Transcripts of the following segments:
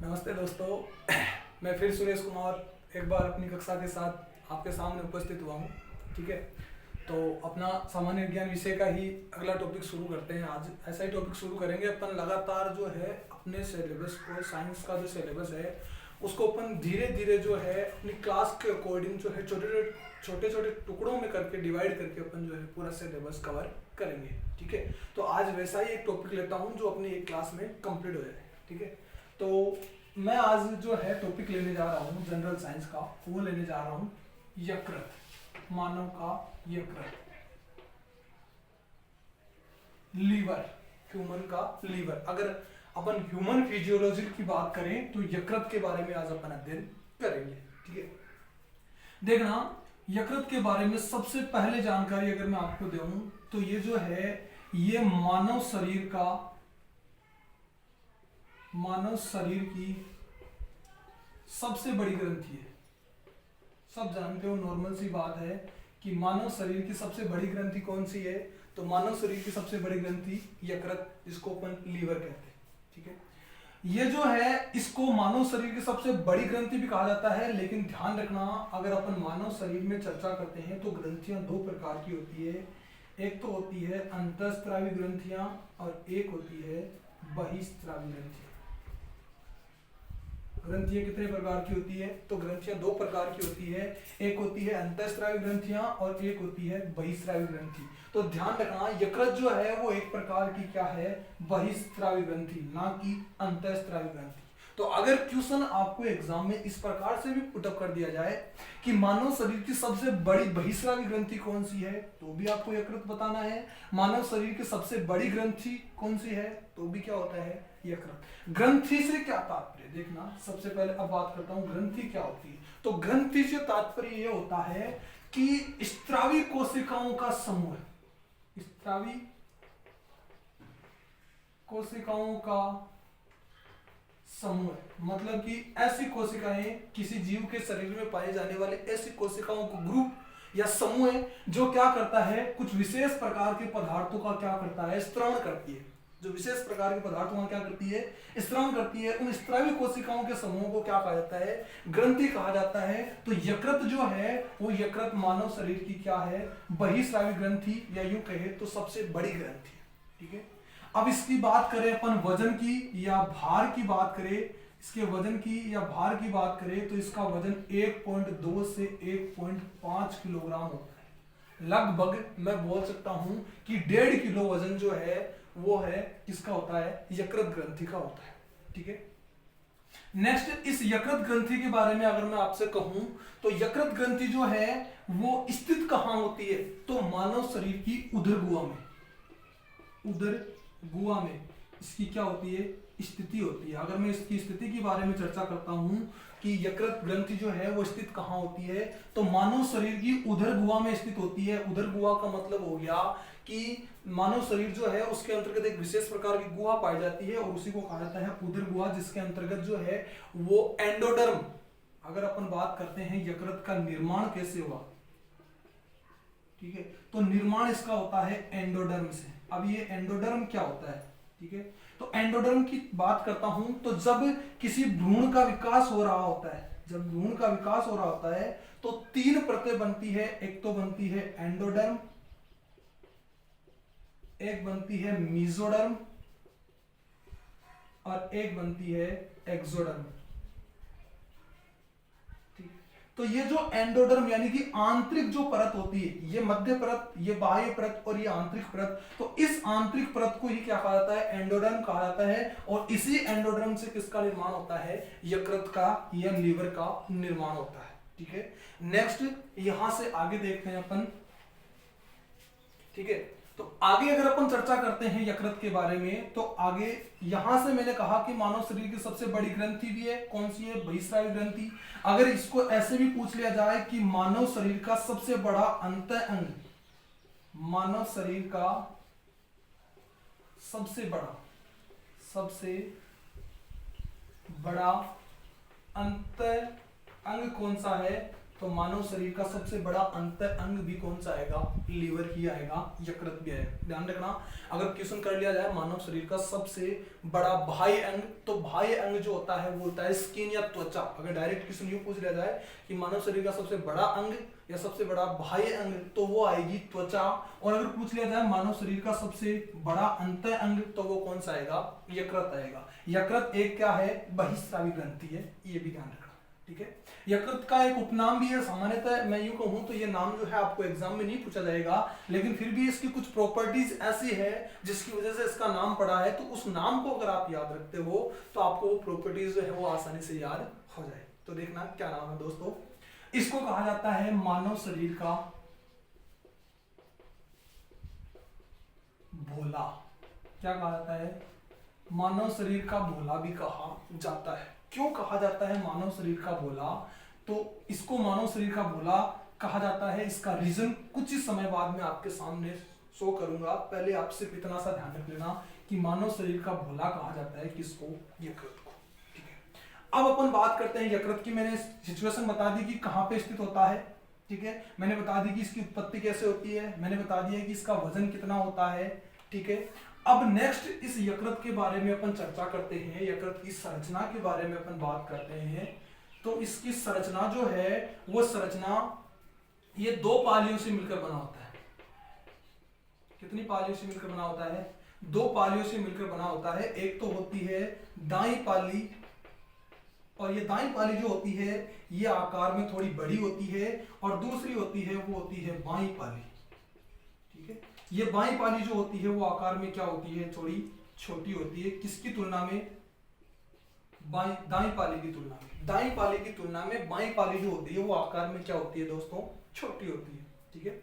नमस्ते दोस्तों। मैं फिर सुरेश कुमार एक बार अपनी कक्षा के साथ आपके सामने उपस्थित हुआ हूँ। ठीक है, तो अपना सामान्य विज्ञान विषय का ही अगला टॉपिक शुरू करते हैं। आज ऐसा ही टॉपिक शुरू करेंगे। अपन लगातार जो है अपने सिलेबस को, साइंस का जो सिलेबस है उसको अपन धीरे धीरे जो है अपनी क्लास के अकॉर्डिंग जो है छोटे छोटे टुकड़ों में करके डिवाइड करके अपन जो है पूरा सिलेबस कवर करेंगे। ठीक है, तो आज वैसा ही एक टॉपिक लेता हूँ जो अपनी एक क्लास में कंप्लीट हो जाए। ठीक है, तो मैं आज जो है टॉपिक लेने जा रहा हूँ जनरल साइंस का, वो लेने जा रहा हूँ यकृत, मानव का यकृत, लीवर, ह्यूमन का लीवर। अगर अपन ह्यूमन फिजियोलॉजी की बात करें तो यकृत के बारे में आज अपन अध्ययन करेंगे। ठीक है, देखना यकृत के बारे में सबसे पहले जानकारी अगर मैं आपको दूं तो ये जो है ये मानव शरीर की सबसे बड़ी ग्रंथि है। सब जानते हो, नॉर्मल सी बात है कि मानव शरीर की सबसे बड़ी ग्रंथि कौन सी है, तो मानव शरीर की सबसे बड़ी ग्रंथि यकृत, जिसको अपन लीवर कहते हैं। ठीक है, ये जो है इसको मानव शरीर की सबसे बड़ी ग्रंथि भी कहा जाता है। लेकिन ध्यान रखना, अगर अपन मानव शरीर में चर्चा करते हैं तो ग्रंथियां दो प्रकार की होती है। एक तो होती है अंतःस्रावी ग्रंथियां और एक होती है बहिःस्रावी ग्रंथियां। ग्रंथियां कितने प्रकार की होती है, तो ग्रंथियां दो प्रकार की होती है। एक होती है अंतःस्रावी ग्रंथियां और एक होती है बहिःस्रावी ग्रंथि। तो ध्यान रखना, यकृत जो है वो एक प्रकार की क्या है, बहिःस्रावी ग्रंथि, ना कि अंतःस्रावी ग्रंथि। तो अगर क्वेश्चन आपको एग्जाम में इस प्रकार से भी पुटअप कर दिया जाए कि मानव शरीर की सबसे बड़ी बहिःस्रावी ग्रंथि कौन सी है, तो भी आपको यकृत बताना है। मानव शरीर की सबसे बड़ी ग्रंथि कौन सी है, तो भी क्या होता है, यकृत। ग्रंथि से क्या तात्पर्य, देखना सबसे पहले अब बात करता हूं ग्रंथि क्या होती है। तो ग्रंथि से तात्पर्य यह होता है कि स्त्रावी कोशिकाओं का समूह, स्त्रावी कोशिकाओं का समूह, मतलब कि ऐसी कोशिकाएं, किसी जीव के शरीर में पाए जाने वाले ऐसी कोशिकाओं को ग्रुप या समूह है जो क्या करता है, कुछ विशेष प्रकार के पदार्थों का क्या करता है, स्त्रवण करती है। जो विशेष प्रकार के पदार्थों का क्या करती है, स्त्रवण करती है। उन स्त्रावी कोशिकाओं के समूह को क्या कहा जाता है, ग्रंथि कहा जाता है। तो यकृत जो है वो यकृत मानव शरीर की क्या है, बहिःस्रावी ग्रंथि, या यूं कहे तो सबसे बड़ी ग्रंथि है। ठीक है, अब इसकी बात करें अपन वजन की या भार की बात करें, इसके वजन की या भार की बात करें तो इसका वजन 1.2 से 1.5 किलोग्राम होता है। लगभग मैं बोल सकता हूं कि 1.5 किलो वजन जो है वो है किसका होता है, यकृत ग्रंथि का होता है। ठीक है, नेक्स्ट इस यकृत ग्रंथि के बारे में अगर मैं आपसे कहूं तो यकृत ग्रंथि जो है वो स्थित कहां होती है, तो मानव शरीर की उदर गुहा में, उदर गुहा में इसकी क्या होती है, स्थिति होती है। अगर मैं इसकी स्थिति के बारे में चर्चा करता हूं कि यकृत ग्रंथि जो है वो स्थित कहां होती है, तो मानव शरीर की उदर गुहा में स्थित होती है। उदर गुहा का मतलब हो गया कि मानव शरीर जो है उसके अंतर्गत एक विशेष प्रकार की गुहा पाई जाती है और उसी को कहा जाता है उदर गुहा, जिसके अंतर्गत जो है वो एंडोडर्म। अगर अपन बात करते हैं यकृत का निर्माण कैसे हुआ, ठीक है, तो निर्माण इसका होता है एंडोडर्म से। अब ये एंडोडर्म क्या होता है, ठीक है, तो एंडोडर्म की बात करता हूं तो जब किसी भ्रूण का विकास हो रहा होता है, जब भ्रूण का विकास हो रहा होता है तो 3 परतें बनती है। एक तो बनती है एंडोडर्म, एक बनती है मीजोडर्म और एक बनती है एक्सोडर्म। तो ये जो एंडोडर्म यानी कि आंतरिक जो परत होती है, ये मध्य परत, ये बाह्य परत और ये आंतरिक परत, तो इस आंतरिक परत को ही क्या कहा जाता है, एंडोडर्म कहा जाता है। और इसी एंडोडर्म से किसका निर्माण होता है, यकृत का या लीवर का निर्माण होता है। ठीक है, नेक्स्ट यहां से आगे देखते हैं अपन। ठीक है, तो आगे अगर अपन चर्चा करते हैं यकृत के बारे में तो आगे यहां से मैंने कहा कि मानव शरीर की सबसे बड़ी ग्रंथि भी है, कौन सी है, बहिःस्रावी ग्रंथि। अगर इसको ऐसे भी पूछ लिया जाए कि मानव शरीर का सबसे बड़ा अंत अंग, मानव शरीर का सबसे बड़ा अंत अंग कौन सा है, तो मानव शरीर का सबसे बड़ा अंत अंग भी कौन सा आएगा? लीवर ही आएगा, यकृत भी आएगा। ध्यान रखना, अगर क्वेश्चन कर लिया जाए मानव शरीर का सबसे बड़ा बाह्य अंग, तो बाह्य अंग जो होता है वो होता है स्किन या त्वचा। अगर डायरेक्ट क्वेश्चन यूं पूछ लिया जाए कि मानव शरीर का सबसे बड़ा अंग या सबसे बड़ा बाह्य अंग, तो वो आएगी त्वचा। और अगर पूछ लिया जाए मानव शरीर का सबसे बड़ा अंत अंग, तो वो कौन सा आएगा? यकृत आएगा। यकृत एक क्या है? बहिस्रावी ग्रंथि है, ये भी ध्यान रखना, ठीक है। यकृत का एक उपनाम भी है, सामान्यतः मैं यूं कहूं तो ये नाम जो है आपको एग्जाम में नहीं पूछा जाएगा, लेकिन फिर भी इसकी कुछ प्रॉपर्टीज ऐसी है जिसकी वजह से इसका नाम पड़ा है, तो उस नाम को अगर आप याद रखते हो तो आपको वो प्रॉपर्टीज जो है वो आसानी से याद हो जाए। तो देखना क्या नाम है दोस्तों, इसको कहा जाता है मानव शरीर का भोला। क्या कहा जाता है? मानव शरीर का भोला भी कहा जाता है। क्यों कहा जाता है मानव शरीर का भोला? तो इसको मानव शरीर का भोला कहा जाता है, इसका रीजन कुछ ही समय बाद में आपके सामने शो करूंगा। पहले आप सिर्फ इतना सा ध्यान रख लेना कि मानव शरीर का भोला कहा जाता है किसको? यकृत को, ठीक है। अब अपन बात करते हैं यकृत की। मैंने सिचुएशन बता दी कि कहां पे स्थित होता है, ठीक है। मैंने बता दी कि इसकी उत्पत्ति कैसे होती है, मैंने बता दिया कि इसका वजन कितना होता है, ठीक है। अब नेक्स्ट इस यकृत के बारे में अपन चर्चा करते हैं, यकृत की संरचना के बारे में अपन बात करते हैं। तो इसकी संरचना जो है वो संरचना ये दो पालियों से मिलकर बना होता है। कितनी पालियों से मिलकर बना होता है? दो पालियों से मिलकर बना होता है। एक तो होती है दाई पाली, और ये दाई पाली जो होती है ये आकार में थोड़ी बड़ी होती है, और दूसरी होती है वो होती है बाई पाली, ठीक है। ये बाई पाली जो होती है वो आकार में क्या होती है? थोड़ी छोटी होती है। किसकी तुलना में? दाई पाली की तुलना में। दाई पाली की तुलना में बाई पाली जो होती है वो आकार में क्या होती है दोस्तों? छोटी होती है, ठीक है।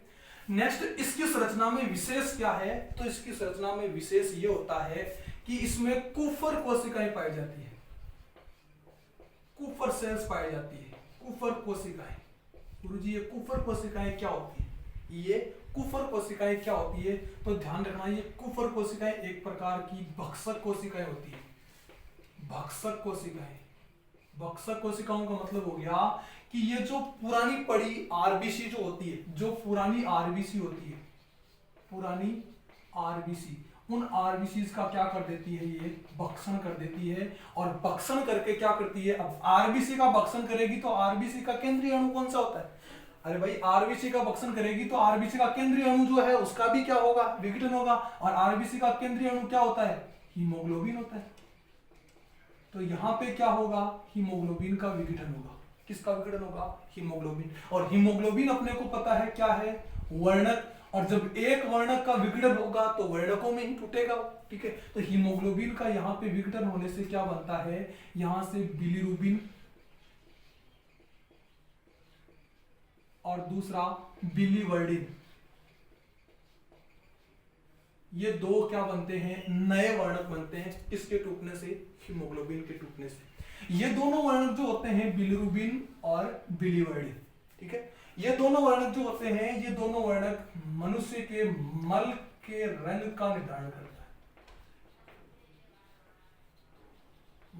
नेक्स्ट, इसकी संरचना में विशेष क्या है? तो इसकी संरचना में विशेष ये होता है कि इसमें कुफर कोशिकाएं पाई जाती है, कुफर सेल्स पाई जाती है, कुफर कोशिकाएं। गुरुजी ये कुफर कोशिकाएं क्या होती है? ये कुफर कोशिकाएं क्या होती है? तो ध्यान रखना, ये कुफर कोशिकाएं एक प्रकार की भक्षक कोशिकाएं होती है। भक्षक कोशिकाएं, भक्षक कोशिकाओं का मतलब हो गया कि ये जो पुरानी पड़ी आरबीसी जो होती है, जो पुरानी आरबीसी होती है, पुरानी आरबीसी, उन आरबीसी का क्या कर देती है? ये भक्षण कर देती है। और भक्षण करके क्या करती है? अब आरबीसी का भक्षण करेगी तो आरबीसी का केंद्रीय अणु कौन सा होता है? अरे भाई, आरबीसी का भक्षण करेगी तो आरबीसी का केंद्रीय अणु जो है उसका भी क्या होगा? विघटन होगा। और आरबीसी का केंद्रीय अणु क्या होता है? हीमोग्लोबिन होता है। तो यहां पे क्या होगा? हीमोग्लोबिन का विघटन होगा। किसका विघटन होगा? हीमोग्लोबिन। और हीमोग्लोबिन अपने को पता है क्या है? वर्णक। और जब एक वर्णक का विघटन होगा तो वर्णकों में ही टूटेगा, ठीक है। तो हीमोग्लोबिन का यहाँ पे विघटन होने से क्या बनता है? यहां से बिलीरुबिन और दूसरा बिलीवर्डिन, ये दो क्या बनते हैं? नए वर्णक बनते हैं। किसके टूटने से? हीमोग्लोबिन के टूटने से। ये दोनों वर्णक जो होते हैं बिलीरुबिन और बिलीवर्डिन, ठीक है, ये दोनों वर्णक जो होते हैं, ये दोनों वर्णक मनुष्य के मल के रंग का निर्धारण करता है।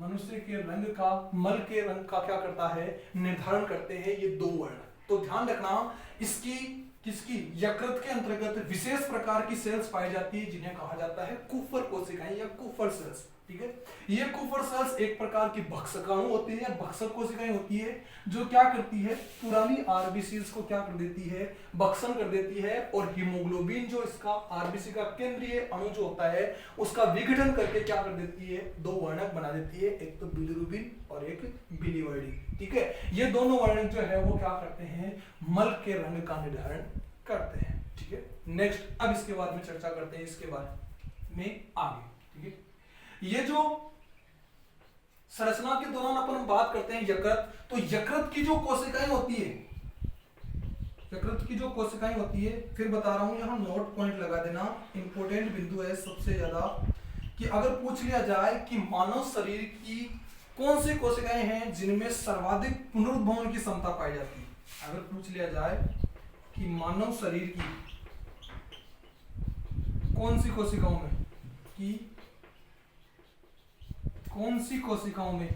मनुष्य के रंग का, मल के रंग का क्या करता है? निर्धारण करते हैं ये दो वर्णक। तो ध्यान रखना, इसकी किसकी? यकृत के अंतर्गत विशेष प्रकार की सेल्स पाई जाती है जिन्हें कहा जाता है कुफर कोशिकाएं या कुफर सेल्स, ठीक है। ये कुफर सेल्स एक प्रकार की भक्षकाणु होती है, भक्षक कोशिकाएं होती है, जो क्या करती है? पुरानी आरबीसीज को क्या कर देती है? भक्षण कर देती है। और हीमोग्लोबिन जो इसका आरबीसी का केंद्रीय अणु जो होता है उसका विघटन करके क्या कर देती है? दो वर्णक बना देती है, एक तो बिलीरुबिन और एक बिलीवर्डिन, ठीक है। ये दोनों वर्णक जो है वो क्या करते हैं? मल के रंग का निर्धारण करते हैं, ठीक है। नेक्स्ट, अब इसके बाद में चर्चा करते हैं इसके बारे में आगे, ठीक है। ये जो संरचना के दौरान अपन बात करते हैं यकृत, तो यकृत की जो कोशिकाएं होती है, यकृत की जो कोशिकाएं होती है, फिर बता रहा हूं, यहां नोट पॉइंट लगा देना, इंपॉर्टेंट बिंदु है सबसे ज्यादा, कि अगर पूछ लिया जाए कि मानव शरीर की कौन सी कोशिकाएं हैं जिनमें सर्वाधिक पुनरुद्भवन की क्षमता पाई जाती है, अगर पूछ लिया जाए कि मानव शरीर की कौन सी कोशिकाओं में, कि कौन सी कोशिकाओं में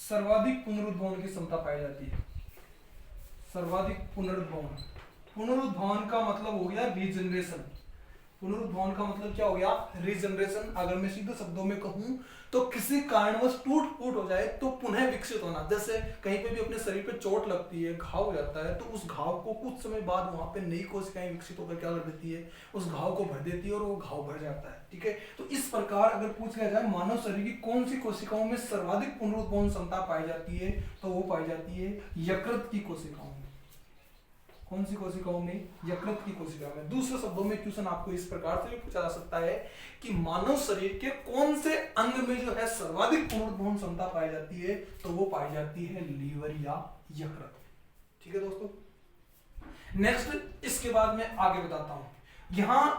सर्वाधिक पुनरुद्भवन की क्षमता पाई जाती है। सर्वाधिक पुनरुद्भवन, पुनरुद्भवन का मतलब हो गया रीजनरेशन। पुनरुद्भवन का मतलब क्या हो गया? रीजनरेशन। अगर मैं सीधे शब्दों में कहूं तो किसी कारणवश टूट फूट हो जाए तो पुनः विकसित होना। जैसे कहीं पे भी अपने शरीर पे चोट लगती है, घाव हो जाता है, तो उस घाव को कुछ समय बाद वहां पे नई कोशिकाएं विकसित होकर क्या कर देती है? उस घाव को भर देती है और वो घाव भर जाता है। ठीक है, तो इस प्रकार अगर पूछ लिया जाए मानव शरीर की कौन सी कोशिकाओं में सर्वाधिक पुनरुद्भवन क्षमता पाई जाती है, तो वो पाई जाती है यकृत की कोशिकाओं में। कौन सी कोशिकाओं में? यकृत की कोशिकाओं में। दूसरे शब्दों में क्वेश्चन आपको इस प्रकार से भी पूछा जा सकता है कि मानव शरीर के कौन से अंग में जो है सर्वाधिक पुनरुद्भवन क्षमता पाई जाती है, तो वो पाई जाती है लीवर या यकृत। ठीक है दोस्तों। नेक्स्ट, इसके बाद मैं आगे बताता हूं। यहां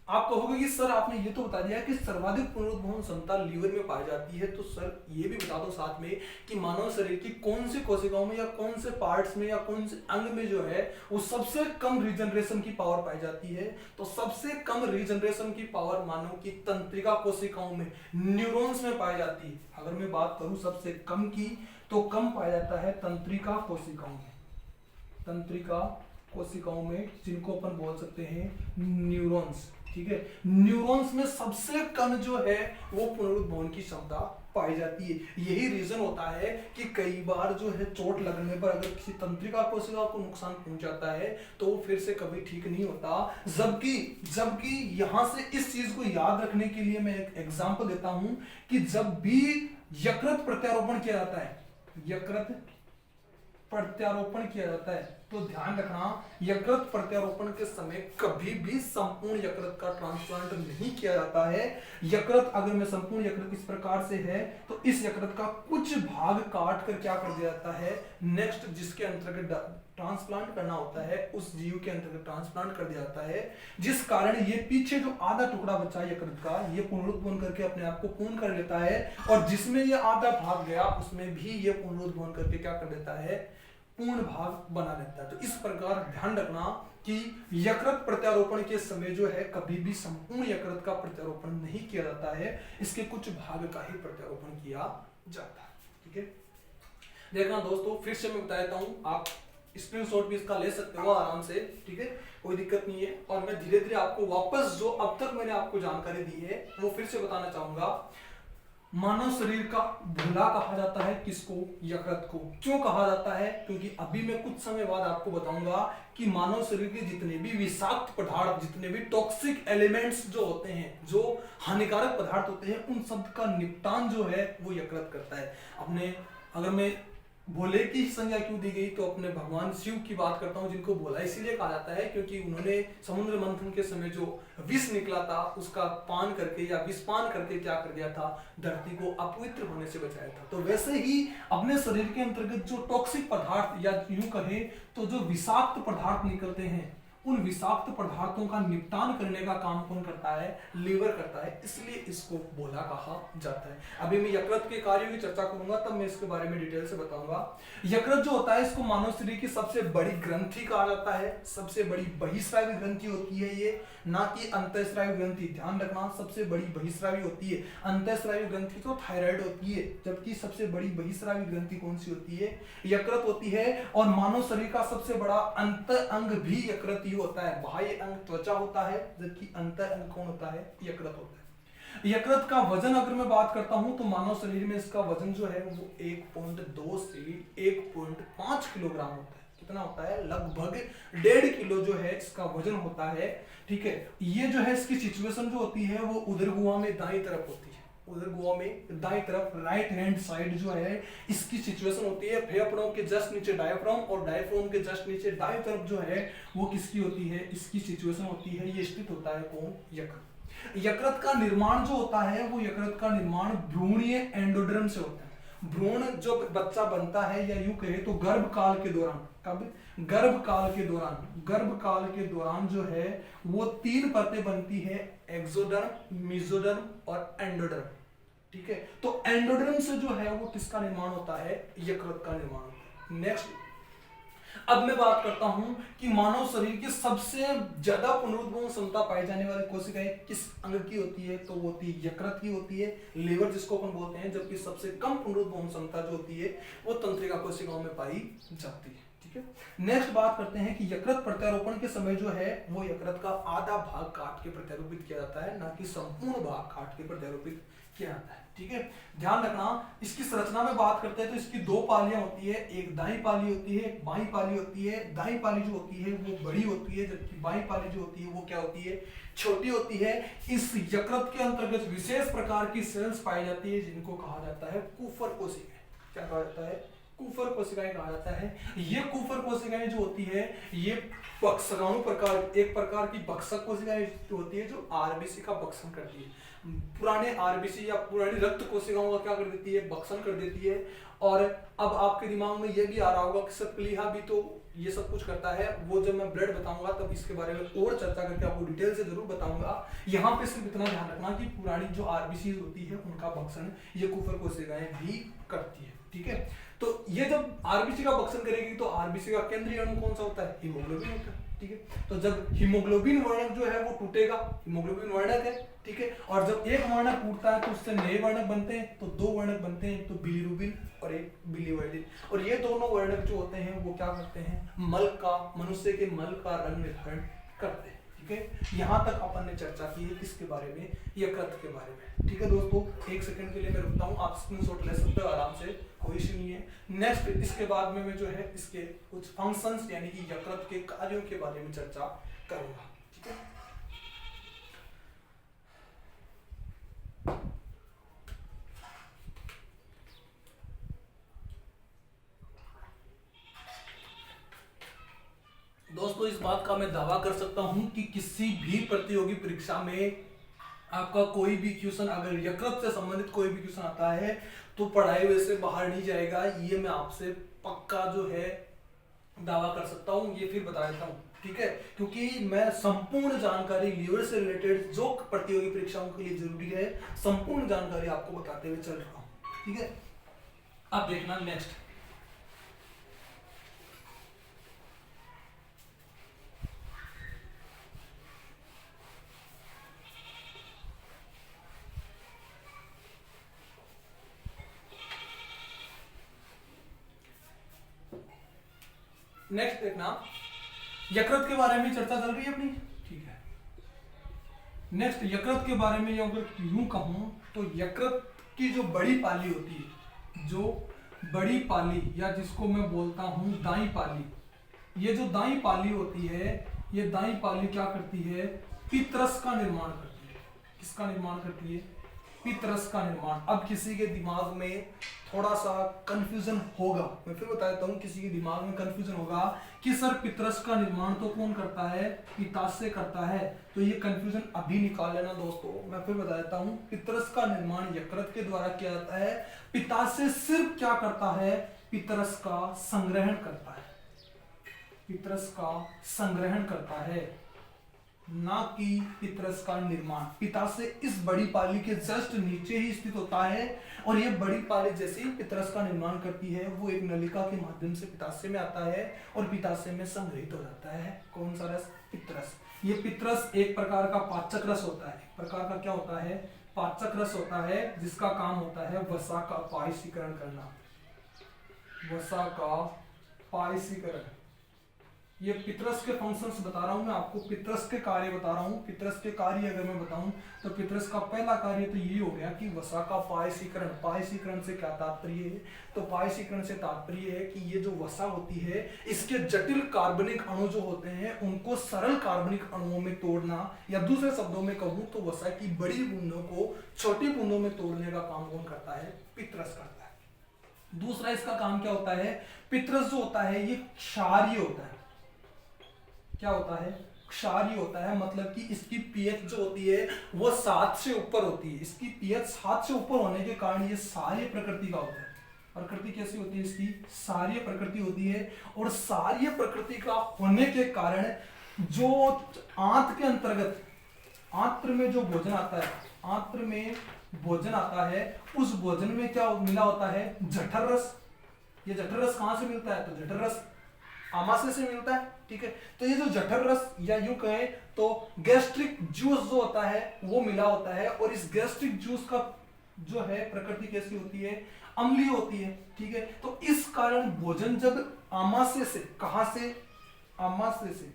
आप कहोगे कि सर आपने ये तो बता दिया कि सर्वाधिक पुनरुद्भवन क्षमता लीवर में पाई जाती है, तो सर ये भी बता दो साथ में कि मानव शरीर की कौन सी कोशिकाओं में या कौन से पार्ट्स में या कौन से अंग में जो है वो सबसे कम रीजनरेशन की पावर पाई जाती है। तो सबसे कम रीजनरेशन की पावर मानव की तंत्रिका कोशिकाओं में, न्यूरॉन्स में पाई जाती है। अगर मैं बात करूं सबसे कम की, तो कम पाया जाता है तंत्रिका कोशिकाओं में। तंत्रिका कोशिकाओं में, जिनको अपन बोल सकते हैं न्यूरॉन्स। ठीक है, न्यूरॉन्स में सबसे कम जो है वो पुनरुद्भवन की क्षमता पाई जाती है। यही रीजन होता है कि कई बार जो है चोट लगने पर अगर किसी तंत्रिका कोशिका को नुकसान पहुंच जाता है तो वो फिर से कभी ठीक नहीं होता। जबकि यहां से इस चीज को याद रखने के लिए मैं एक एग्जांपल देता हूं कि जब भी यकृत प्रत्यारोपण किया जाता है, यकृत प्रत्यारोपण किया जाता है, तो ध्यान रखना यकृत प्रत्यारोपण के समय कभी भी संपूर्ण यकृत का ट्रांसप्लांट नहीं किया जाता है। यकृत, अगर मैं संपूर्ण यकृत इस प्रकार से है तो इस यकृत का कुछ भाग काट कर क्या कर दिया जाता है, नेक्स्ट जिसके अंतर्गत ट्रांसप्लांट करना होता है उस जीव के अंतर्गत ट्रांसप्लांट कर दिया जाता है, जिस कारण ये पीछे जो आधा टुकड़ा बचा है यकृत का, ये पुनरुद्भवन करके अपने आप को पूर्ण कर लेता है, और जिसमें ये आधा भाग गया उसमें भी ये पुनरुद्भवन करके क्या कर देता है, पूर्ण भाग बना लेता है। तो इस प्रकार ध्यान रखना कि यकृत प्रत्यारोपण के समय जो है कभी भी संपूर्ण यकृत का प्रत्यारोपण नहीं किया जाता है, इसके कुछ भाग का ही प्रत्यारोपण किया जाता है। ठीक है, देखना दोस्तों, फिर से मैं बता देता हूं, आप स्क्रीनशॉट भी इसका ले सकते हो आराम से। ठीक है, कोई दिक्कत नहीं है, और मैं धीरे धीरे आपको वापस जो अब तक मैंने आपको जानकारी दी है वो फिर से बताना चाहूंगा। मानव शरीर का भूला कहा जाता है किसको? यकृत को। क्यों कहा जाता है? क्योंकि अभी मैं कुछ समय बाद आपको बताऊंगा कि मानव शरीर के जितने भी विषाक्त पदार्थ, जितने भी टॉक्सिक एलिमेंट्स जो होते हैं, जो हानिकारक पदार्थ होते हैं, उन सब का निपटान जो है वो यकृत करता है। अपने, अगर मैं भोले की संज्ञा क्यों दी गई, तो अपने भगवान शिव की बात करता हूं, जिनको भोला इसीलिए कहा जाता है क्योंकि उन्होंने समुद्र मंथन के समय जो विष निकला था उसका पान करके या विष पान करके क्या कर दिया था, धरती को अपवित्र होने से बचाया था। तो वैसे ही अपने शरीर के अंतर्गत जो टॉक्सिक पदार्थ या यूं कहें तो जो विषाक्त पदार्थ निकलते हैं, उन विषाक्त पदार्थों का निपटान करने का काम कौन करता है? लीवर करता है, इसलिए इसको भोला कहा जाता है। अभी मैं यकृत के कार्यों की चर्चा करूंगा, तब मैं इसके बारे में डिटेल से बताऊंगा। यकृत जो होता है इसको मानव शरीर की सबसे बड़ी ग्रंथि कहा जाता है, सबसे बड़ी बहिस्रावी ग्रंथि होती है ये, ना कि अंतःस्रावी ग्रंथि। ध्यान रखना, सबसे बड़ी बहिस्रावी होती है, अंतःस्रावी ग्रंथि तो थायराइड होती है, जबकि सबसे बड़ी बहिस्रावी ग्रंथि कौन सी होती है? यकृत होती है। और मानव शरीर का सबसे बड़ा अंत अंग भी यकृत होता है। बाह्य अंग त्वचा होता है, जबकि अंतर अंग कौन होता है? यकृत होता है। यकृत का वजन अगर मैं बात करता हूं तो मानव शरीर में इसका वजन जो है वो 1.2 से 1.5 किलोग्राम होता है। कितना होता है? लगभग 1.5 किलो जो है इसका वजन होता है। ठीक है, ये जो है इसकी सिचुएशन जो होती है वो उदर गुहा में दाईं तरफ होती है। उदर गुहा में दाईं तरफ राइट हैंड साइड जो है इसकी सिचुएशन होती है। फेफड़ों के जस्ट नीचे डायफ्राम और डायफ्राम के जस्ट नीचे दाईं तरफ जो है वो किसकी होती है? इसकी सिचुएशन होती है। ये स्थित होता है कौन? यकृत। यकृत का निर्माण जो होता है वो यकृत का निर्माण भ्रूणीय एंडोडर्म से होता है। भ्रूण जो बच्चा बनता है, या यूं कहे तो गर्भकाल के दौरान, कब? गर्भकाल के दौरान। गर्भकाल के दौरान जो है वो 3 परतें बनती है, एक्सोडर्म, मेसोडर्म और एंडोडर्म। ठीक है, तो एंडोडर्म से जो है वो किसका निर्माण होता है? यकृत का निर्माण होता है। नेक्स्ट, अब मैं बात करता हूं कि मानव शरीर की सबसे ज्यादा पुनरुत्पादन क्षमता पाई जाने वाली कोशिकाएं किस अंग की होती है, तो वो होती है यकृत की होती है, लीवर जिसको अपन बोलते हैं। जबकि सबसे कम पुनरुत्पादन क्षमता जो होती है वो तंत्रिका कोशिकाओं में पाई जाती है। ठीक है, नेक्स्ट बात करते हैं कि यकृत प्रत्यारोपण के समय जो है वो यकृत का आधा भाग काट के प्रत्यारोपित किया जाता है, ना कि संपूर्ण भाग काट के प्रत्यारोपित किया जाता है। ठीक है, ध्यान रखना। इसकी संरचना में बात करते हैं तो इसकी दो पालियां होती है, एक दाईं पाली होती है, एक बाईं पाली होती है। दाईं पाली जो होती है वो बड़ी होती है, जबकि बाईं पाली जो होती है वो क्या होती है, छोटी होती है। इस यकृत के अंतर्गत विशेष प्रकार की सेल्स पाई जाती है जिनको कहा जाता है कुफर कोशिकाएं। क्या कहा जाता है, कुफर कोशिकाएं कहा जाता है। ये कुफर कोशिकाएं जो होती है ये बक्सगाणु प्रकार, एक प्रकार की बक्सक कोशिकाएं होती है जो आरबीसी का भक्षण करती है। पुराने आरबीसी या पुरानी रक्त कोशिकाओं का क्या कर देती है, भक्षण कर देती है। और अब आपके दिमाग में ये भी आ रहा होगा कि सर प्लीहा भी तो ये सब कुछ करता है। वो जब मैं ब्लड बताऊंगा तब इसके बारे में और चर्चा करके आपको डिटेल से जरूर बताऊंगा। यहाँ पे सिर्फ इतना ध्यान रखना कि पुरानी जो आरबीसी होती है उनका भक्षण ये कुफर कोशिकाएं भी करती है। ठीक है, तो ये जब आरबीसी का भक्षण करेगी तो आरबीसी का केंद्रीय अणु कौन सा होता है, हीमोग्लोबिन होता है। ठीक है, तो जब हीमोग्लोबिन वर्णक जो है वो टूटेगा, हीमोग्लोबिन वर्णक है। ठीक है, और जब एक वर्णक टूटता है तो उससे नए वर्णक बनते हैं, तो दो वर्णक बनते हैं, तो बिलीरुबिन और एक बिलीवर्डिन। और ये दोनों वर्णक जो होते हैं वो क्या करते हैं, मल का, मनुष्य के मल का रंग निर्धारण करते हैं। ठीक है, यहां तक अपन ने चर्चा की है किसके बारे में, यकृत के बारे में। ठीक है दोस्तों, एक सेकंड के लिए मैं रुकता हूं, आप स्क्रीनशॉट ले सकते हो आराम से, कोई इशू नहीं है। नेक्स्ट इसके बाद में मैं जो है इसके कुछ फंक्शंस यानी कि यकृत के कार्यों के बारे में चर्चा करूंगा। ठीक है, दोस्तों इस बात का मैं दावा कर सकता हूं कि किसी भी प्रतियोगी परीक्षा में आपका कोई भी क्वेश्चन अगर यकृत से संबंधित कोई भी क्वेश्चन आता है तो पढ़ाई हुए से बाहर नहीं जाएगा। ये मैं आपसे पक्का जो है दावा कर सकता हूं, ये फिर बता देता हूं। ठीक है, क्योंकि मैं संपूर्ण जानकारी लीवर से रिलेटेड जो प्रतियोगी परीक्षाओं के लिए जरूरी है संपूर्ण जानकारी आपको बताते हुए चल रहा हूं। ठीक है, अब देखना नेक्स्ट। नेक्स्ट देखना, यकृत के बारे में चर्चा चल रही है अपनी। ठीक है, नेक्स्ट यकृत के बारे में अगर यूं कहूं तो यकृत की जो बड़ी पाली होती है, जो बड़ी पाली या जिसको मैं बोलता हूं दाईं पाली, ये जो दाईं पाली होती है ये दाईं पाली क्या करती है, पित्रस का निर्माण करती है। किसका निर्माण करती है, पित्रस का निर्माण। अब किसी के दिमाग में थोड़ा सा कंफ्यूजन होगा, मैं फिर बता देता हूं, किसी के दिमाग में कंफ्यूजन होगा कि सर पित्रस का निर्माण तो कौन करता है, पित्ताशय करता है। तो ये कंफ्यूजन अभी निकाल लेना दोस्तों, मैं फिर बता देता हूं, पित्रस का निर्माण यकृत के द्वारा किया जाता है। पित्ताशय सिर्फ क्या करता है, पित्रस का संग्रहण करता है, पित्रस का संग्रहण करता है, ना कि पित्रस का निर्माण। पित्ताशय इस बड़ी पाली के जस्ट नीचे ही स्थित होता है और ये बड़ी पाली जैसे ही पित्रस का निर्माण करती है वो एक नलिका के माध्यम से पित्ताशय में आता है और पित्ताशय में संग्रहित हो जाता है। कौन सा रस, पित्रस। ये पित्रस एक प्रकार का पाचक रस होता है, एक प्रकार का क्या होता है, पाचक रस होता है, जिसका काम होता है वसा का पायसीकरण करना, वसा का पायसीकरण। ये पित्रस के फंक्शंस बता रहा हूं मैं आपको, पित्रस के कार्य बता रहा हूं। पित्रस के कार्य अगर मैं बताऊं तो पित्रस का पहला कार्य तो ये हो गया कि वसा का पायसीकरण। पायसीकरण से क्या तात्पर्य है, तो पायसीकरण से तात्पर्य है कि ये जो वसा होती है इसके जटिल कार्बनिक अणु जो होते हैं उनको सरल कार्बनिक अणुओं में तोड़ना, या दूसरे शब्दों में कहूं तो वसा की बड़ी बूंदों को छोटी बूंदों में तोड़ने का काम कौन करता है, पित्रस करता है। दूसरा इसका काम क्या होता है, पित्रस जो होता है ये क्षारीय होता है। क्या होता है, क्षारीय होता है, मतलब कि इसकी पीएच जो होती है वो 7 से ऊपर होती है। इसकी पीएच 7 से ऊपर होने के कारण ये क्षारीय प्रकृति का होता है। प्रकृति कैसी होती है इसकी, क्षारीय प्रकृति होती है। और क्षारीय प्रकृति का होने के कारण जो आंत के अंतर्गत, आंत्र में जो भोजन आता है, आंत्र में भोजन आता है, उस भोजन में क्या मिला होता है, जठर रस। ये जठर रस कहां से मिलता है, तो जठर रस आमाशय से मिलता है, ठीक है। तो ये जो जठर रस या यूं कहें तो गैस्ट्रिक जूस जो होता है वो मिला होता है, और इस गैस्ट्रिक जूस का जो है प्रकृति कैसी होती है, अम्लीय होती है, ठीक है। तो इस कारण भोजन जब आमाशय से, कहां से, आमाशय से,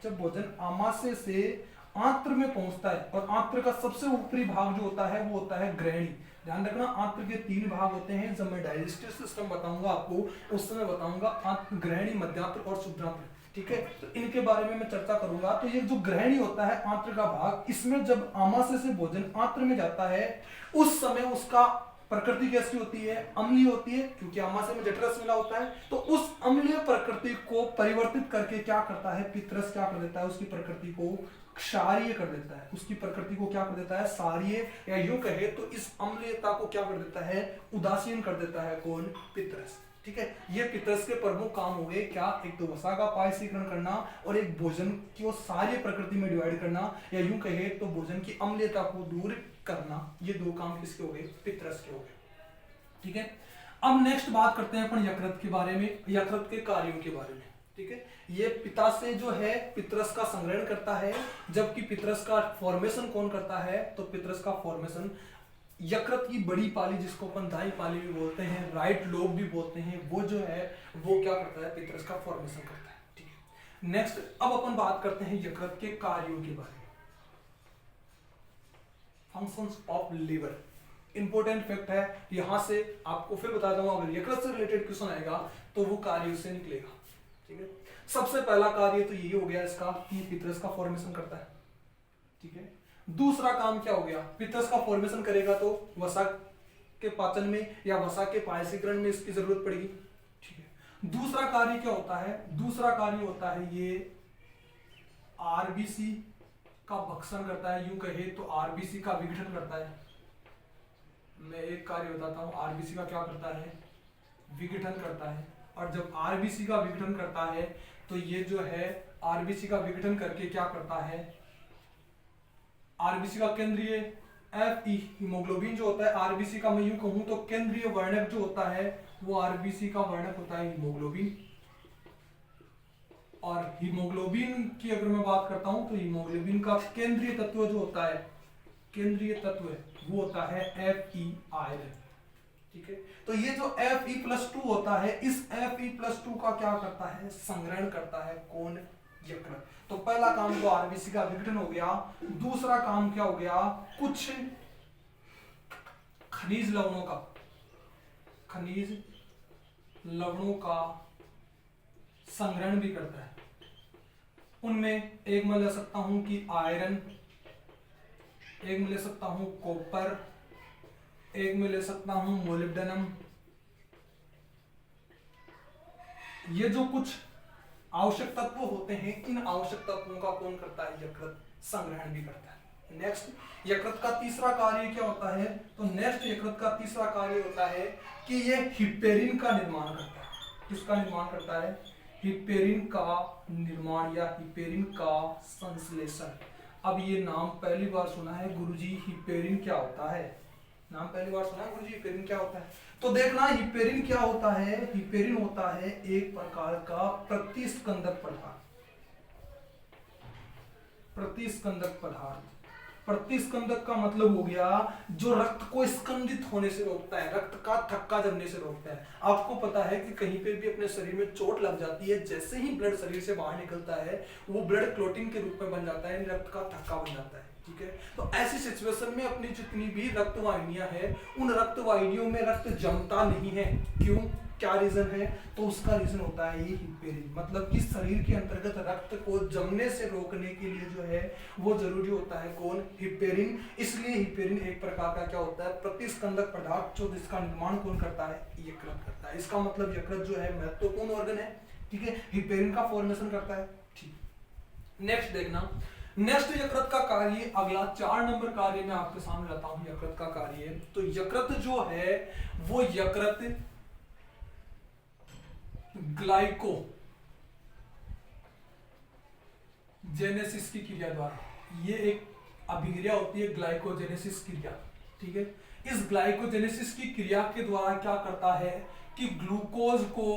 जब भोजन आमाशय से आंत्र में पहुंचता है, और आंत्र का सबसे ऊपरी भाग जो होता है वो होता है ग्रहणी। ध्यान रखना, आंत्र के 3 भाग होते हैं। जब मैं डाइजेस्टिव सिस्टम बताऊंगा आपको उस समय बताऊंगा आंत्र, ग्रहणी, मध्यांत्र और शुद्धांत्र, ठीक है। तो इनके बारे में मैं चर्चा करूंगा। तो ये जो ग्रहणी होता है, आंत्र का भाग, इसमें जब आमाशय से भोजन आंत्र में जाता है उस समय उसका प्रकृति कैसी होती है, अम्लीय होती है, क्योंकि आमाशय में जठरस मिला होता है। तो उस अम्लीय प्रकृति को परिवर्तित करके क्या करता है, पित्तरस क्या कर देता है, उसकी प्रकृति को क्षारीय कर देता है, उसकी प्रकृति को क्या कर देता है, सारीय, या यूं कहे तो इस अम्लीयता को क्या कर देता है, उदासीन कर देता है, कौन, पित्तरस, ठीक है। ये पित्तरस के प्रमुख काम हो गए क्या, एक तो वसा का पायसीकरण करना, और एक भोजन की सारी प्रकृति में डिवाइड करना, या यूं कहे तो भोजन की अम्लीयता को दूर करना। ये 2 काम किसके हो गए, पित्तरस के हो गए, ठीक है। अब नेक्स्ट बात करते हैं अपन यकृत के बारे में, यकृत के कार्यों के बारे में, ठीक है। ये पिता से जो है पित्तरस का संग्रहण करता है, जबकि पित्तरस का फॉर्मेशन कौन करता है, तो पित्तरस का फॉर्मेशन यकृत की बड़ी पाली, जिसको अपन दाई पाली भी बोलते हैं, राइट लोब भी बोलते हैं, वो जो है वो क्या करता है, पित्तरस का फॉर्मेशन करता है, ठीक है। नेक्स्ट अब अपन बात करते हैं यकृत के कार्यों के बारे में। Functions of liver, important fact है, यहां से आपको फिर बता दूंगा, अगर यकृत से रिलेटेड क्वेश्चन आएगा तो वो कार्यों से निकलेगा, ठीक है। सबसे पहला कार्य तो यही हो गया इसका कि पित्तरस का फॉर्मेशन करता है, ठीक है। दूसरा काम क्या हो गया, पित्तरस का फॉर्मेशन करेगा तो वसा के पाचन में या वसा के पायसीकरण में इसकी जरूरत पड़ेगी, ठीक है। दूसरा कार्य क्या होता है, दूसरा कार्य होता है ये आरबीसी का भक्षण करता है, यूं कहे तो आरबीसी का विघटन करता है। मैं एक कार्य बताता हूं, आरबीसी का क्या करता है, विघटन करता है। और जब आरबीसी का विघटन करता है तो ये जो है आरबीसी का विघटन करके क्या करता है, आरबीसी का केंद्रीय Fe हीमोग्लोबिन जो होता है, आरबीसी का मैं यूं कहूं तो केंद्रीय वर्णक जो होता है वो आरबीसी का वर्णक होता है हीमोग्लोबिन। और हीमोग्लोबिन की अगर मैं बात करता हूं तो हीमोग्लोबिन का केंद्रीय तत्व जो होता है, केंद्रीय तत्व वो होता है Fe आयरन, ठीक है। तो ये जो Fe+2 होता है, इस Fe+2 का क्या करता है, संग्रहण करता है, कौन, यकृत। तो पहला काम तो आरबीसी का विघटन हो गया। दूसरा काम क्या हो गया, कुछ खनिज लवणों का, खनिज लवणों का संग्रहण भी करता है। उनमें एक मैं ले सकता हूं कि आयरन, एक मैं ले सकता हूं कॉपर, एक में ले सकता हूं मोलिब्डेनम। ये जो कुछ आवश्यक तत्व होते हैं, इन आवश्यक तत्वों का कौन करता है, यकृत संग्रहण भी करता है। नेक्स्ट यकृत का तीसरा कार्य क्या होता है, तो नेक्स्ट यकृत का तीसरा कार्य होता है कि ये हिपेरिन का निर्माण करता है। किसका निर्माण करता है, हिपेरिन का निर्माण या हिपेरिन का संश्लेषण। अब ये नाम पहली बार सुना है गुरुजी, हिपेरिन क्या होता है, नाम पहली बार सुना है गुरुजी, हिपेरिन क्या होता है। तो देखना हिपेरिन क्या होता है, हिपेरिन होता है एक प्रकार का प्रतिस्कंदक पदार्थ, प्रतिस्कंदक पदार्थ। प्रतिस्कंदक का मतलब हो गया जो रक्त को स्कंदित होने से रोकता है, रक्त का थक्का जमने से रोकता है। आपको पता है कि कहीं पे भी अपने शरीर में चोट लग जाती है, जैसे ही ब्लड शरीर से बाहर निकलता है वो ब्लड क्लोटिंग के रूप में बन जाता है, रक्त का थक्का बन जाता है, ठीक है। तो ऐसी सिचुएशन में अपनी जितनी भी रक्त वाहिनियां हैं, उन रक्त वाहिनियों में रक्त जमता नहीं है। क्यों, क्या रीजन है, तो उसका रीजन होता है ये हिपेरिन। मतलब कि शरीर के अंतर्गत रक्त को जमने से रोकने के लिए जो है वो जरूरी होता है, कौन, हिपेरिन। इसलिए हिपेरिन एक प्रकार का क्या होता है, प्रतिस्कंदक पदार्थ, जो जिसका निर्माण कौन करता है, यकृत करता है। इसका मतलब यकृत जो है महत्वपूर्ण ऑर्गन है, ठीक है, हिपेरिन का फॉर्मेशन करता है, ठीक। नेक्स्ट देखना, नेक्स्ट यकृत का कार्य, अगला 4 नंबर कार्य मैं आपके सामने लाता हूं यकृत का कार्य। तो यकृत जो है वो यकृत ग्लाइको जेनेसिस की क्रिया द्वारा, ये एक अभिक्रिया होती है ग्लाइकोजेनेसिस क्रिया, ठीक है। इस ग्लाइकोजेनेसिस की क्रिया के द्वारा क्या करता है कि ग्लूकोज को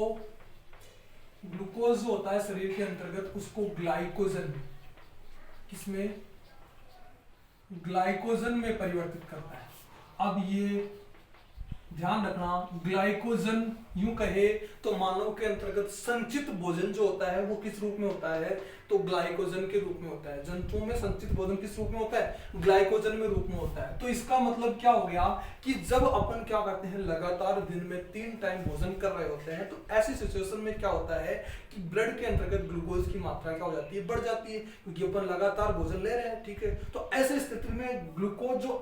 ग्लूकोज जो होता है शरीर के अंतर्गत उसको ग्लाइकोजन, किसमें, ग्लाइकोजन में परिवर्तित करता है। अब ये ध्यान रखना, ग्लाइकोजन यूं कहे तो मानव के अंतर्गत संचित भोजन जो होता है वो किस रूप में होता है, तो ग्लाइकोजन के रूप में होता है। जंतुओं में संचित भोजन किस रूप में होता है, ग्लाइकोजन में रूप में होता है। तो इसका मतलब क्या हो गया कि जब अपन क्या करते हैं, लगातार दिन में 3 टाइम भोजन कर रहे होते हैं, तो ऐसी सिचुएशन में क्या होता है कि ब्लड के अंतर्गत ग्लूकोज की मात्रा क्या हो जाती है, बढ़ जाती है, क्योंकि अपन लगातार भोजन ले रहे हैं। ठीक है, तो ऐसे स्थिति में ग्लूकोज जो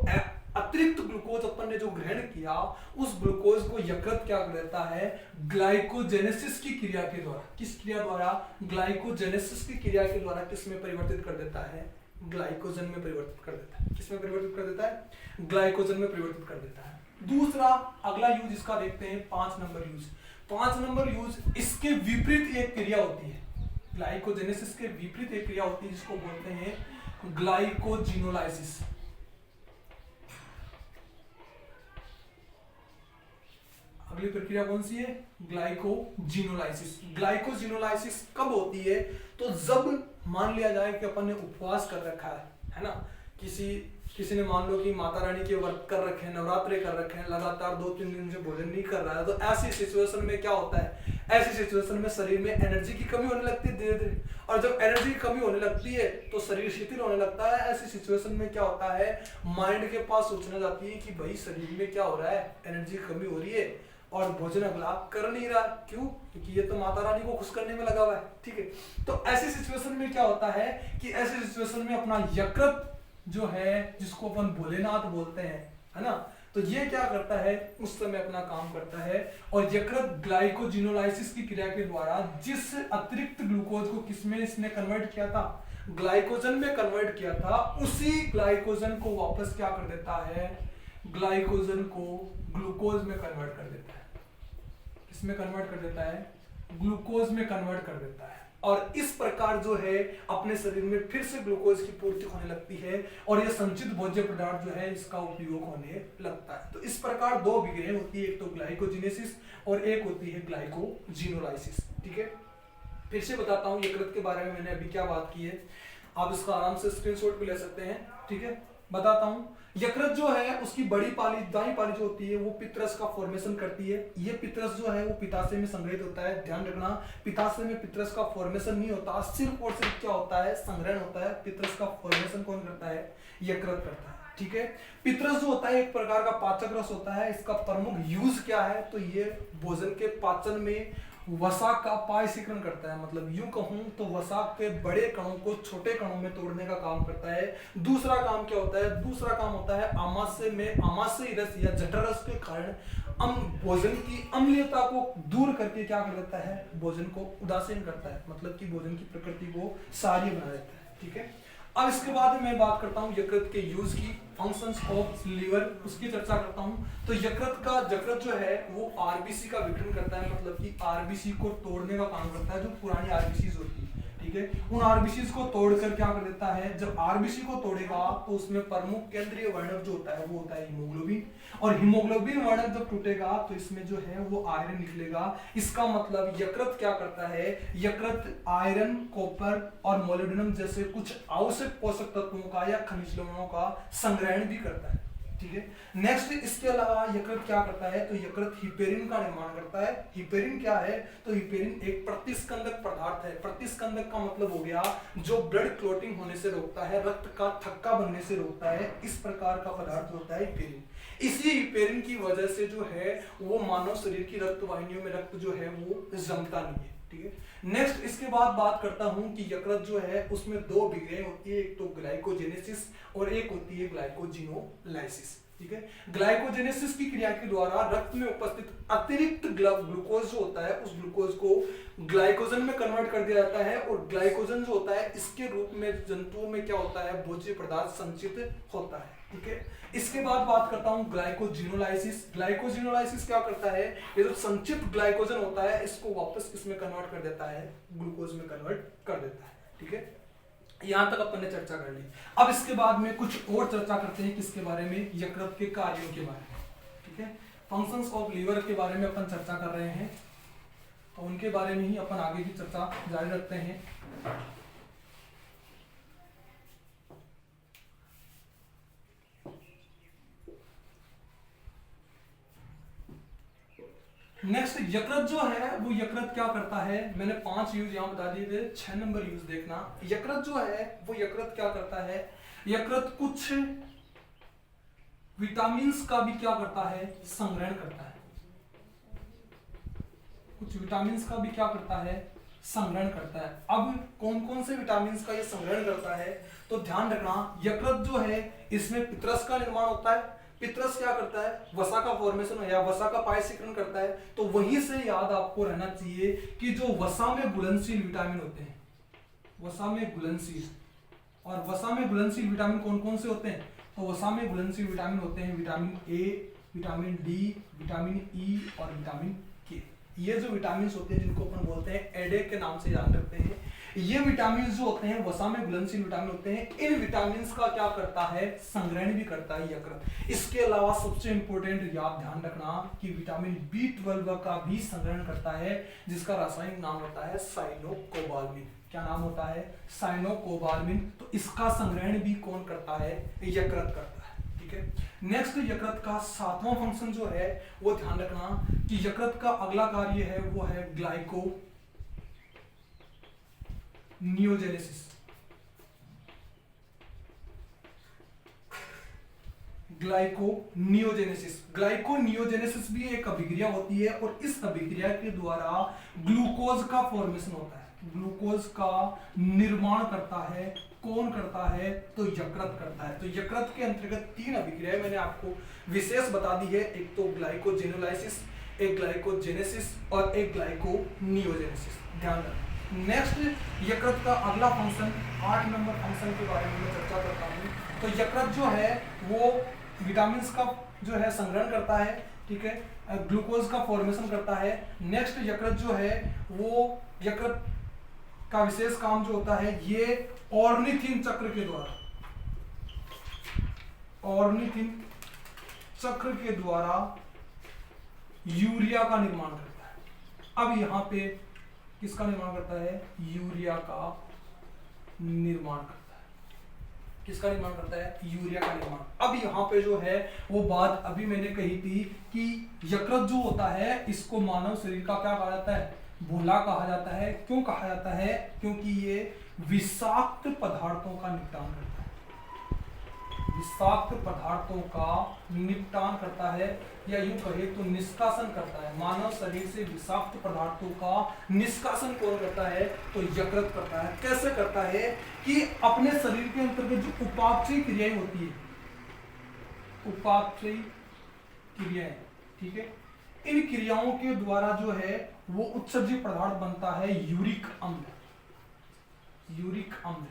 अतिरिक्त ग्लूकोज अपन ने जो ग्रहण किया, उस ग्लूकोज को यकृत क्या कर देता है, ग्लाइकोजेनेसिस की क्रिया के द्वारा, किस क्रिया द्वारा, ग्लाइकोजेनेसिस की क्रिया के द्वारा किस में परिवर्तित कर देता है, ग्लाइकोजन में परिवर्तित कर देता है। किस में परिवर्तित कर देता है, ग्लाइकोजन में परिवर्तित कर देता है। दूसरा अगला यूज इसका देखते हैं, 5 नंबर यूज। 5 नंबर यूज, इसके विपरीत एक क्रिया होती है, ग्लाइकोजेनेसिस के विपरीत एक क्रिया होती है जिसको बोलते हैं ग्लाइकोजिनोलाइसिस। अगली प्रक्रिया कौन सी है, ग्लाइकोजिनोलाइसिस। ग्लाइकोजिनोलाइसिस कब होती है, तो जब मान लिया जाए कि अपन ने उपवास कर रखा है ना, किसी ने मान लो कि माता रानी के व्रत कर रखे हैं, नवरात्रे कर रखे हैं, लगातार 2-3 दिन से भोजन नहीं कर रहा है, तो ऐसी सिचुएशन में क्या होता है, ऐसी सिचुएशन में शरीर में एनर्जी की कमी होने लगती है धीरे धीरे, और जब एनर्जी की कमी होने लगती है तो शरीर शिथिल होने लगता है। ऐसी सिचुएशन में क्या होता है, माइंड के पास सूचना जाती है कि भाई शरीर में क्या हो रहा है, एनर्जी की कमी हो रही है और भोजन अगला कर नहीं रहा। क्यों, क्योंकि ये तो माता रानी को खुश करने में लगा हुआ है। ठीक है, तो ऐसी सिचुएशन में क्या होता है कि ऐसी सिचुएशन में अपना यकृत जो है, जिसको अपन भोलेनाथ बोलते हैं, है ना, तो ये क्या करता है, उस समय अपना काम करता है, और यकृत ग्लाइकोजिनोलाइसिस की क्रिया के द्वारा जिस अतिरिक्त ग्लूकोज को किसमें इसने कन्वर्ट किया था, ग्लाइकोजन में कन्वर्ट किया था, उसी ग्लाइकोजन को वापस क्या कर देता है, ग्लाइकोजन को ग्लूकोज में कन्वर्ट कर देता है। किसमें कन्वर्ट कर देता है, ग्लूकोज में कन्वर्ट कर देता है, और इस प्रकार जो है अपने शरीर में फिर से ग्लूकोज की पूर्ति होने लगती है, और यह संचित भोज्य पदार्थ जो है इसका उपयोग होने लगता है। तो इस प्रकार 2 विक्रियाएं होती है, एक तो ग्लाइकोजिनेसिस और एक होती है ग्लाइकोजिनोलाइसिस। ठीक है, फिर से बताता हूं यकृत के बारे में मैंने अभी क्या बात की है, आप इसका आराम से स्क्रीनशॉट भी ले सकते हैं। ठीक है, बताता हूं, यकृत जो है उसकी बड़ी पाली, दाई पाली जो होती है वो पित्रस का फॉर्मेशन करती है। ये पित्रस जो है वो पिताशय में संग्रहित होता है। ध्यान रखना, पिताशय में पित्रस का फॉर्मेशन नहीं होता, सिर्फ और सिर्फ क्या होता है, संग्रहण होता है। पित्रस का फॉर्मेशन कौन करता है, यकृत करता है। ठीक है, पित्रस जो होता है एक प्रकार का पाचक रस होता है। इसका प्रमुख यूज क्या है, तो ये भोजन के पाचन में वसा का पायसीकरण करता है, मतलब यूं कहूं तो वसा के बड़े कणों को छोटे कणों में तोड़ने का काम करता है। दूसरा काम क्या होता है, दूसरा काम होता है आमाशय में आमाशयी रस या जठररस के कारण भोजन की अम्लीयता को दूर करके क्या कर देता है, भोजन को उदासीन करता है, मतलब कि भोजन की प्रकृति को सारी बना देता है। ठीक है, अब इसके बाद मैं बात करता हूं यकृत के यूज की, फंक्शंस ऑफ लीवर, उसकी चर्चा करता हूं। तो यकृत जो है वो आरबीसी का विघटन करता है, मतलब कि आरबीसी को तोड़ने का काम करता है, जो पुरानी आरबीसी होती है। ठीक है, उन आरबीसी को तोड़कर क्या कर देता है, जब आरबीसी को तोड़ेगा तो उसमें प्रमुख केंद्रीय वर्णक जो होता है वो होता है हीमोग्लोबिन, और हीमोग्लोबिन वर्णक जब टूटेगा तो इसमें जो है वो आयरन निकलेगा। इसका मतलब यकृत क्या करता है, यकृत आयरन, कॉपर और मोलिब्डेनम जैसे कुछ आवश्यक पोषक तत्वों का या खनिज लवणों का संग्रहण भी करता है। ठीक है, नेक्स्ट इसके अलावा यकृत क्या करता है, तो यकृत हिपेरिन का निर्माण करता है। हिपेरिन क्या है, तो हिपेरिन एक प्रतिस्कंदक पदार्थ है। प्रतिस्कंदक का मतलब हो गया जो ब्लड क्लोटिंग होने से रोकता है, रक्त का थक्का बनने से रोकता है, इस प्रकार का पदार्थ होता है हिपेरिन। इसी हिपेरिन की वजह से जो है वो मानव शरीर की रक्त वाहिनियों में रक्त जो है वो जमता नहीं है। ठीक है, नेक्स्ट इसके बाद बात करता हूं कि यकृत जो है उसमें 2 विक्रियाएं होती है, एक तो ग्लाइकोजेनेसिस और एक होती है ग्लाइकोजिनोलाइसिस। ठीक है, ग्लाइकोजेनेसिस की क्रिया के द्वारा रक्त में उपस्थित अतिरिक्त ग्लूकोज जो होता है उस ग्लूकोज को ग्लाइकोजन में कन्वर्ट कर दिया जाता है, और ग्लाइकोजन जो होता है इसके रूप में जंतुओं में क्या होता है, भोज्य पदार्थ संचित होता है। ठीक है, इसके बाद बात करता हूं ग्लाइकोजिनोलाइसिस। ग्लाइकोजिनोलाइसिस क्या करता है, ये जो संचित ग्लाइकोजन होता है इसको वापस किसमें कन्वर्ट कर देता है, ग्लूकोज में कन्वर्ट कर देता है। ठीक है, यहां तक अपन ने चर्चा कर ली। अब इसके बाद में कुछ और चर्चा करते हैं, किसके बारे में, यकृत के कार्यों के बारे में। ठीक है, फंक्शंस ऑफ लीवर के बारे में अपन चर्चा कर रहे हैं। तो उनके बारे में ही अपन आगे की चर्चा जारी रखते हैं। नेक्स्ट यकृत जो है वो यकृत क्या करता है, मैंने 5 यूज यहां बता दिए थे, 6 नंबर यूज देखना। यकृत जो है वो यकृत क्या करता है, यकृत कुछ विटामिन्स का भी क्या करता है, संग्रहण करता है। कुछ विटामिन्स का भी क्या करता है, संग्रहण करता है। अब कौन कौन से विटामिन्स का ये संग्रहण करता है, तो ध्यान रखना यकृत जो है इसमें पित्रस का निर्माण होता है। पित्रस क्या करता है, वसा का फॉर्मेशन या वसा का पायसीकरण करता है। तो वहीं से याद आपको रहना चाहिए कि जो वसा में घुलनशील विटामिन होते हैं, वसा में घुलनशील, और वसा में घुलनशील विटामिन कौन कौन से होते हैं, तो वसा में घुलनशील विटामिन होते हैं vitamin A, vitamin D, vitamin E और विटामिन के। ये जो विटामिन होते हैं जिनको अपन बोलते हैं एडे के नाम से याद रखते हैं, ये विटामिन जो होते हैं वसा में घुलनशील विटामिन होते हैं। इन विटामिन का क्या करता है, संग्रहण भी करता है यकृत। इसके अलावा सबसे इंपॉर्टेंट याद ध्यान रखना कि विटामिन B12 का भी संग्रहण करता है, जिसका रासायनिक नाम होता है साइनोकोबाल्मिन। क्या नाम होता है, साइनोकोबाल्मिन। तो इसका संग्रहण भी कौन करता है, यकृत करता है। ठीक है। नेक्स्ट यकृत का 7वां फंक्शन जो है वो ध्यान रखना कि यकृत का अगला कार्य है वो है ग्लाइको नियोजेनेसिस। ग्लाइकोनियोजेनेसिस, ग्लाइकोनियोजेनेसिस भी एक अभिक्रिया होती है और इस अभिक्रिया के द्वारा ग्लूकोज का फॉर्मेशन होता है। ग्लूकोज का निर्माण करता है, कौन करता है, तो यकृत करता है। तो यकृत के अंतर्गत 3 अभिक्रियाएं मैंने आपको विशेष बता दी है, एक तो ग्लाइकोजेनोलाइसिस, एक ग्लाइकोजेनेसिस और एक ग्लाइकोनियोजेनेसिस। ध्यान रखना। नेक्स्ट यकृत का अगला फंक्शन 8 नंबर फंक्शन के बारे में मैं चर्चा करता हूँ। तो यकृत जो है वो विटामिन का जो है संग्रहण करता है, ठीक है, ग्लूकोज का फॉर्मेशन करता है। नेक्स्ट यकृत जो है वो यकृत का विशेष काम जो होता है ये ऑर्निथिन चक्र के द्वारा, ऑर्निथिन चक्र के द्वारा यूरिया का निर्माण करता है। अब यहां पे किसका निर्माण करता है, यूरिया का निर्माण करता है। किसका निर्माण करता है, यूरिया का निर्माण। अब यहाँ पे जो है वो बात अभी मैंने कही थी कि यकृत जो होता है इसको मानव शरीर का क्या कहा जाता है, भोला कहा जाता है। क्यों कहा जाता है, क्योंकि ये विषाक्त पदार्थों का निपटान करता है। विषाक्त पदार्थों का निपटान करता है, या यूं कहे तो निष्कासन करता है। मानव शरीर से विषाक्त पदार्थों का निष्कासन कौन करता है, तो यकृत करता है। कैसे करता है कि अपने शरीर के अंतर्गत जो उपापचयी क्रियाएं होती है, उपापचयी क्रियाएं, ठीक है, इन क्रियाओं के द्वारा जो है वो उत्सर्जी पदार्थ बनता है यूरिक अम्ल। यूरिक अम्ल।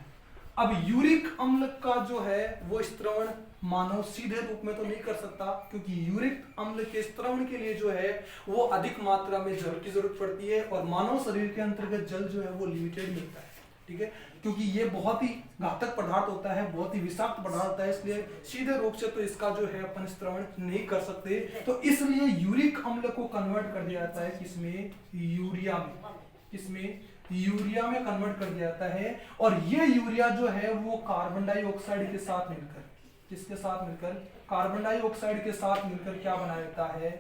अब यूरिक अम्ल का जो है वो स्त्रवण मानव सीधे रूप में तो नहीं कर सकता, क्योंकि यूरिक अम्ल के स्त्रवण के लिए जो है वो अधिक मात्रा में जल की जरूरत पड़ती है, और मानव शरीर के अंतर्गत जल जो है वो लिमिटेड मिलता है। ठीक है, क्योंकि ये बहुत ही घातक पदार्थ होता है, बहुत ही विषाक्त पदार्थ होता है, इसलिए सीधे रूप से तो इसका जो है अपन स्त्रवण नहीं कर सकते। तो इसलिए यूरिक अम्ल को कन्वर्ट कर दिया जाता है किसमें, यूरिया में। किसमें, यूरिया में कन्वर्ट कर दिया जाता है। और ये यूरिया जो है वो कार्बन डाइऑक्साइड के साथ मिलकर, किसके साथ मिलकर, कार्बन डाइऑक्साइड के साथ मिलकर क्या बना देता है,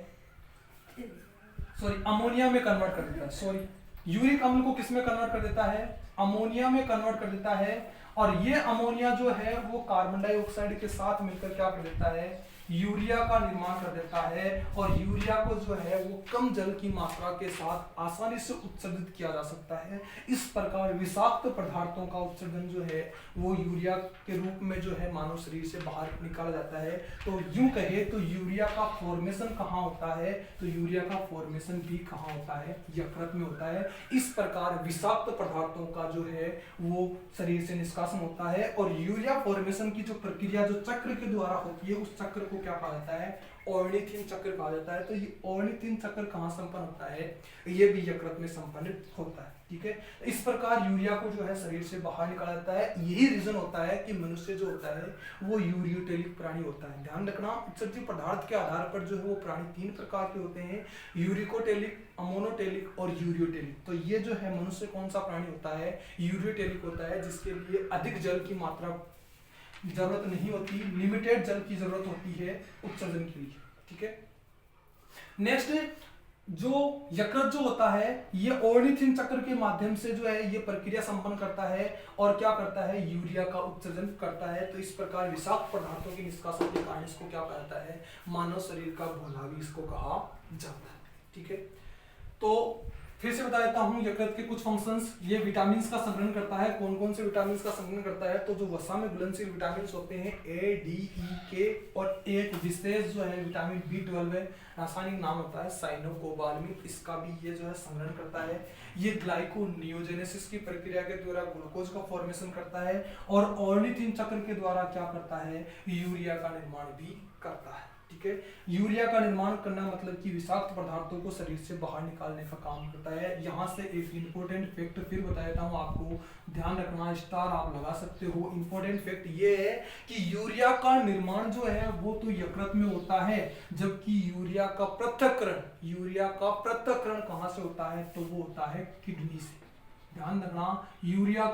सॉरी अमोनिया में कन्वर्ट कर देता है। सॉरी, यूरिक अम्ल को किसमें कन्वर्ट कर देता है, अमोनिया में कन्वर्ट कर देता है। और ये अमोनिया जो है वो कार्बन डाइऑक्साइड के साथ मिलकर क्या कर देता है, यूरिया का निर्माण कर देता है। और यूरिया को जो है वो कम जल की मात्रा के साथ आसानी से उत्सर्जित किया जा सकता है। इस प्रकार विषाक्त पदार्थों का उत्सर्जन जो है वो यूरिया के रूप में जो है मानव शरीर से बाहर निकाला जाता है। तो यूं कहे तो यूरिया का फॉर्मेशन कहाँ होता है, तो यूरिया का फॉर्मेशन भी कहाँ होता है, यकृत में होता है। इस प्रकार विषाक्त पदार्थों का जो है वो शरीर से निष्कासन होता है। और यूरिया फॉर्मेशन की जो प्रक्रिया जो चक्र के द्वारा होती है, उस चक्र को क्या कहा जाता है, ऑर्निथिन चक्र कहा जाता है। तो ये ऑर्निथिन चक्र कहाँ संपन्न होता है, ये भी यकृत में संपन्न होता है। ठीक है, इस प्रकार यूरिया को जो है शरीर से बाहर निकाला जाता है। यही रीजन होता है कि मनुष्य जो होता है वो यूरियोटेलिक प्राणी होता है। ध्यान रखना, उत्सर्जित पदार्थ के आधार पर जो है वो प्राणी 3 प्रकार के होते हैं, यूरिकोटेलिक, अमोनोटेलिक और यूरियोटेलिक। तो ये जो है मनुष्य कौन सा प्राणी होता है, यूरियोटेलिक होता है, जिसके लिए अधिक जल की मात्रा जरूरत नहीं होती, लिमिटेड जल की जरूरत होती है उत्सर्जन के लिए। ठीक है, नेक्स्ट जो यकृत जो होता है ये ऑर्निथिन चक्र के माध्यम से जो है ये प्रक्रिया संपन्न करता है और क्या करता है, यूरिया का उत्सर्जन करता है। तो इस प्रकार विषाक्त पदार्थों के निष्कासन के कारण इसको क्या कहा जाता है, मानव शरीर का भोला भी इसको कहा जाता है। ठीक है, तो फिर से बता देता हूं यकृत के कुछ फंक्शंस। ये विटामिन का संग्रहण करता है। कौन कौन से विटामिन का संग्रहण करता है, तो जो वसा में घुलनशील विटामिन होते हैं ए, डी, ई, के और एक विशेष जो है विटामिन B12 है, रासायनिक नाम होता है साइनोकोबालमिन, इसका भी ये जो है संग्रहण करता है। ये ग्लाइकोनियोजेनेसिस की प्रक्रिया के द्वारा ग्लूकोज का फॉर्मेशन करता है और ऑर्निथिन चक्र के द्वारा क्या करता है, यूरिया का निर्माण भी करता है। ठीक है, यूरिया का निर्माण करना मतलब कि विषाक्त पदार्थों को शरीर से बाहर निकालने का काम करता है। यहाँ से एक इंपॉर्टेंट फैक्ट फिर बता देता हूँ आपको, ध्यान रखना, स्टार आप लगा सकते हो। इंपॉर्टेंट फैक्ट ये है कि यूरिया का निर्माण जो है वो तो यकृत में होता है, जबकि यूरिया का पृथक्करण कहाँ से होता है, तो वो होता है किडनी से। ध्यान रखना, यूरिया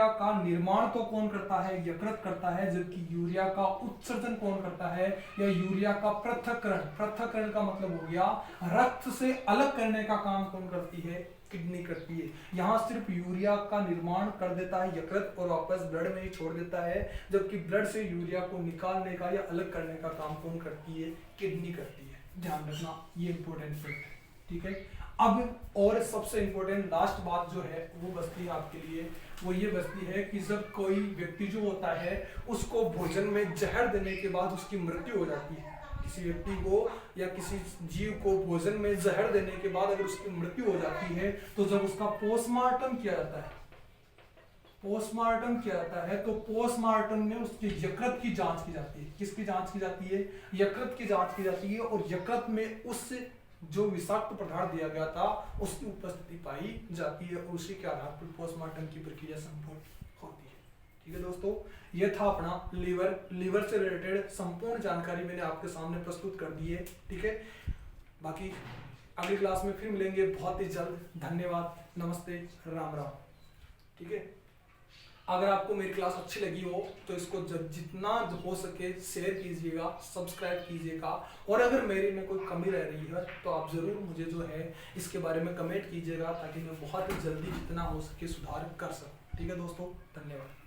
का निर्माण तो कौन करता है, यकृत करता है, जबकि यूरिया का उत्सर्जन कौन करता है, या यूरिया का पृथक्करण का मतलब हो गया रक्त से अलग करने का काम कौन करती है, किडनी करती है। यहाँ सिर्फ यूरिया का निर्माण कर देता है यकृत और वापस ब्लड में ही छोड़ देता है, जबकि ब्लड से यूरिया को निकालने का या अलग करने का काम कौन करती है, किडनी करती है। ध्यान रखना, ये इंपॉर्टेंट फैक्ट है। ठीक है, अब और सबसे इंपॉर्टेंट लास्ट बात जो है वो बचती है आपके लिए, वो ये बचती है कि जब कोई व्यक्ति जो होता है उसको भोजन में जहर देने के बाद उसकी मृत्यु हो जाती है, किसी व्यक्ति को या किसी जीव को भोजन में जहर देने के बाद अगर उसकी मृत्यु हो जाती है, तो जब उसका पोस्टमार्टम किया जाता है तो पोस्टमार्टम में उसके यकृत की जांच की जाती है। किसकी जांच की जाती है, यकृत की जांच की जाती है, और यकृत में उस जो विषाक्त पदार्थ दिया गया था उसकी उपस्थिति पाई जाती है, और उसी के आधार पर पोस्टमार्टम की प्रक्रिया संपूर्ण होती है। ठीक है दोस्तों, ये था अपना लीवर से रिलेटेड संपूर्ण जानकारी मैंने आपके सामने प्रस्तुत कर दी है। ठीक है, बाकी अगली क्लास में फिर मिलेंगे बहुत ही जल्द। धन्यवाद, नमस्ते, राम राम। ठीक है, अगर आपको मेरी क्लास अच्छी लगी हो तो इसको जितना हो सके शेयर कीजिएगा, सब्सक्राइब कीजिएगा, और अगर मेरी में कोई कमी रह रही है तो आप ज़रूर मुझे जो है इसके बारे में कमेंट कीजिएगा, ताकि मैं बहुत ही जल्दी जितना हो सके सुधार कर सकूं। ठीक है दोस्तों, धन्यवाद।